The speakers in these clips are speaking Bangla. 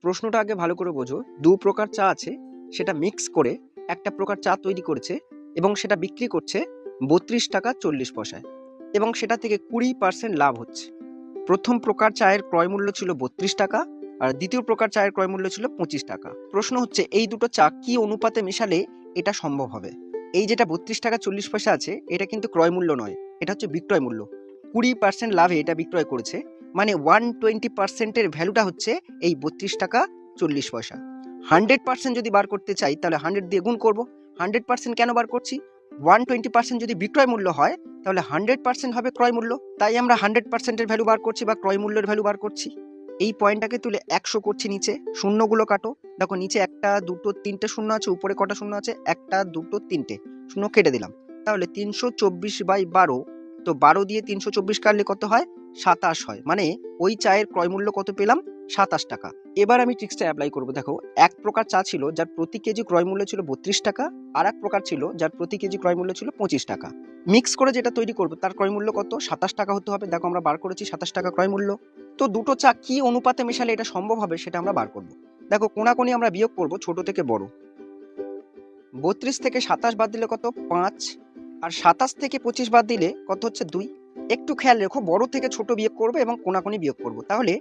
প্রশ্নটা আগে ভালো করে বোঝো। দু প্রকার চা আছে, সেটা মিক্স করে একটা প্রকার চা তৈরি করেছে এবং সেটা বিক্রি করছে ৩২ টাকা ৪০ পয়সায় এবং সেটা থেকে ২০% লাভ হচ্ছে। প্রথম প্রকার চায়ের ক্রয় মূল্য ছিল ৩২ টাকা আর দ্বিতীয় প্রকার চায়ের ক্রয় মূল্য ছিল ২৫ টাকা। প্রশ্ন হচ্ছে এই দুটো চা কি অনুপাতে মেশালে এটা সম্ভব হবে। এই যেটা ৩২ টাকা ৪০ পয়সা আছে এটা কিন্তু ক্রয় মূল্য নয়, এটা হচ্ছে বিক্রয় মূল্য। ২০% লাভে এটা বিক্রয় করেছে, মানে 120%-এর ভ্যালুটা হচ্ছে এই ৩২ টাকা ৪০ পয়সা। 100% যদি বার করতে চাই তাহলে 100 দিয়ে গুণ করব। 100% কেন বার করছি? 120% যদি বিক্রয় মূল্য হয় তাহলে 100% হবে ক্রয় মূল্য, তাই আমরা 100%-এর ভ্যালু বার করছি বা ক্রয় মূল্যের ভ্যালু বার করছি। এই পয়েন্টটাকে তুলে ১০০ করছি, নিচে শূন্যগুলো কাটো। দেখো নিচে একটা দুটো তিনটে শূন্য আছে, উপরে কটা শূন্য আছে? একটা দুটো তিনটে শূন্য কেটে দিলাম। তাহলে ৩২৪/১২, তো ১২ দিয়ে ৩২৪ কাটলে কত হয়? ২৭ হয়। মানে ওই চায়ের ক্রয় মূল্য কত পেলাম? ২৭ টাকা। এবার আমি ট্রিক্সটা অ্যাপ্লাই করব। দেখো, এক প্রকার চা ছিল যার প্রতি কেজি ক্রয় মূল্য ছিল ৩২ টাকা, আর এক প্রকার ছিল যার প্রতি কেজি ক্রয় মূল্য ছিল ২৫ টাকা। মিক্স করে যেটা তৈরি করবো তার ক্রয় মূল্য কত? ২৭ টাকা হতে হবে। দেখো আমরা বার করেছি ২৭ টাকা ক্রয় মূল্য। তো দুটো চা কি অনুপাতে মেশালে এটা সম্ভব হবে সেটা আমরা বার করব। দেখো কোনাকুনি আমরা বিয়োগ করব ছোট থেকে বড়। ৩২ থেকে ২৭ বাদ দিলে কত? ৫। আর ২৭ থেকে ২৫ বাদ দিলে কত হচ্ছে? ২। একটু খেয়াল রেখো, বড় থেকে ছোট বিয়োগ করবে এবং কোনাকুনি বিয়োগ করব। তাহলে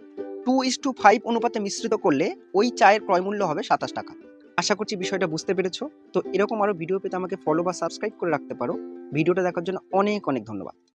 2:5 অনুপাতে মিশ্রিত করলে ওই চায়ের ক্রয় মূল্য হবে ২৭ টাকা। আশা করছি বিষয়টা বুঝতে পেরেছো। তো এরকম আরো ভিডিও পেতে আমাকে ফলো বা সাবস্ক্রাইব করে রাখতে পারো। ভিডিওটা দেখার জন্য অনেক অনেক ধন্যবাদ।